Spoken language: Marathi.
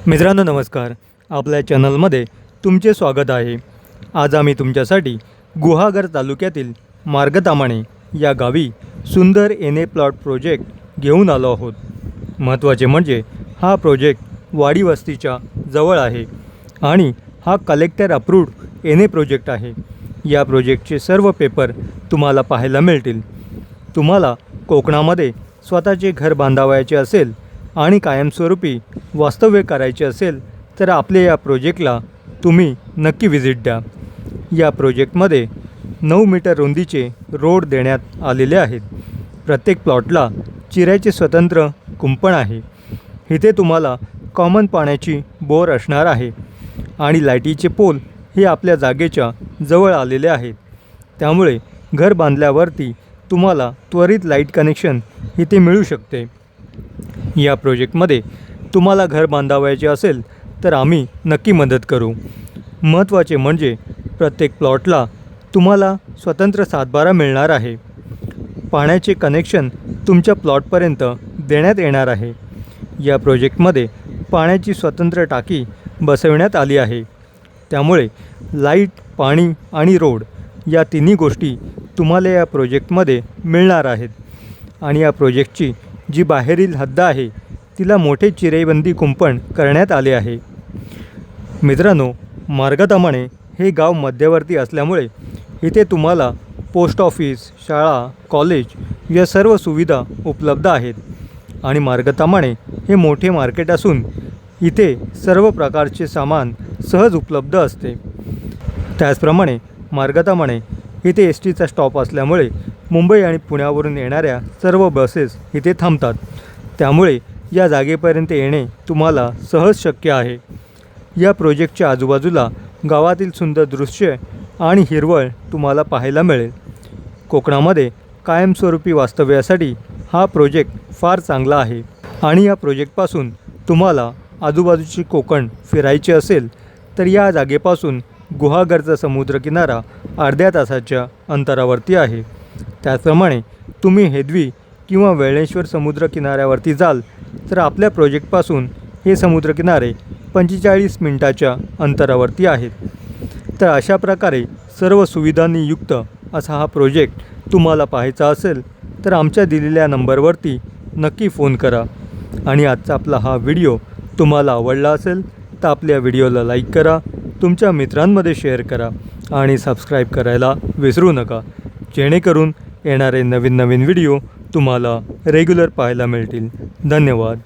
मित्रांनो नमस्कार, आपल्या चॅनलमध्ये तुमचे स्वागत आहे। आज आम्ही तुमच्यासाठी गुहागर तालुक्यातील मार्गतामाणे या गावी सुंदर एन ए प्लॉट प्रोजेक्ट घेऊन आलो आहोत। महत्त्वाचे म्हणजे हा प्रोजेक्ट वाडी वस्तीच्या जवळ आहे आणि हा collector approved N A project आहे। या प्रोजेक्टचे सर्व पेपर तुम्हाला पाहायला मिळतील। तुम्हाला कोकणामध्ये स्वतःचे घर बांधावयाचे असेल आणि कायमस्वरूपी वास्तव्य करायचे असेल तर आपल्या या प्रोजेक्टला तुम्ही नक्की व्हिजिट द्या। या प्रोजेक्टमध्ये 9 मीटर रुंदीचे रोड देण्यात आलेले आहेत। प्रत्येक प्लॉटला चिऱ्याचे स्वतंत्र कुंपण आहे। इथे तुम्हाला कॉमन पाण्याची बोर असणार आहे आणि लाईटीचे पोल हे आपल्या जागेच्या जवळ आलेले आहेत। त्यामुळे घर बांधल्यावरती तुम्हाला त्वरित लाईट कनेक्शन इथे मिळू शकते। या प्रोजेक्टमध्ये तुम्हाला घर बांधावयाचे असेल तर आम्ही नक्की मदत करू। महत्त्वाचे म्हणजे प्रत्येक प्लॉटला तुम्हाला स्वतंत्र सातबारा मिळणार आहे। पाण्याचे कनेक्शन तुमच्या प्लॉटपर्यंत देण्यात येणार आहे। या प्रोजेक्टमध्ये पाण्याची स्वतंत्र टाकी बसवण्यात आली आहे। त्यामुळे लाईट, पाणी आणि रोड या तिन्ही गोष्टी तुम्हाला या प्रोजेक्टमध्ये मिळणार आहेत। आणि या प्रोजेक्टची जी बाहेरील हद्द आहे तिला मोठे चिरेबंदी कुंपण करण्यात आले आहे। मित्रांनो, मार्गतामाणे हे गाव मध्यवर्ती असल्यामुळे इथे तुम्हाला पोस्ट ऑफिस, शाळा, कॉलेज या सर्व सुविधा उपलब्ध आहेत। आणि मार्गतामाणे हे मोठे मार्केट असून इथे सर्व प्रकारचे सामान सहज उपलब्ध असते। त्याचप्रमाणे मार्गतामाणे इथे एस टीचा स्टॉप असल्यामुळे मुंबई आणि पुण्यावरून येणाऱ्या सर्व बसेस इथे थांबतात। त्यामुळे या जागेपर्यंत येणे तुम्हाला सहज शक्य आहे। या प्रोजेक्टच्या आजूबाजूला गावातील सुंदर दृश्य आणि हिरवळ तुम्हाला पाहायला मिळेल। कोकणामध्ये कायमस्वरूपी वास्तव्यासाठी हा प्रोजेक्ट फार चांगला आहे। आणि या प्रोजेक्टपासून तुम्हाला आजूबाजूची कोकण फिरायचे असेल तर या जागेपासून गुहागरचा समुद्रकिनारा अर्ध्या तासाच्या अंतरावरती आहे। त्याचप्रमाणे तुम्ही हेदवी किंवा वेळेश्वर समुद्रकिनाऱ्यावरती जाल तर आपल्या प्रोजेक्टपासून हे समुद्रकिनारे 45 मिनिटाच्या अंतरावरती आहेत। तर अशा प्रकारे सर्व सुविधांनी युक्त असा हा प्रोजेक्ट तुम्हाला पाहायचा असेल तर आमच्या दिलेल्या नंबरवरती नक्की फोन करा। आणि आजचा आपला हा व्हिडिओ तुम्हाला आवडला असेल तर आपल्या व्हिडिओला लाईक करा, तुमच्या मित्रांमध्ये शेअर करा आणि सबस्क्राईब करायला विसरू नका, जेणेकरून येणारे नवीन व्हिडिओ तुम्हाला रेग्युलर पाहायला मिळतील। धन्यवाद।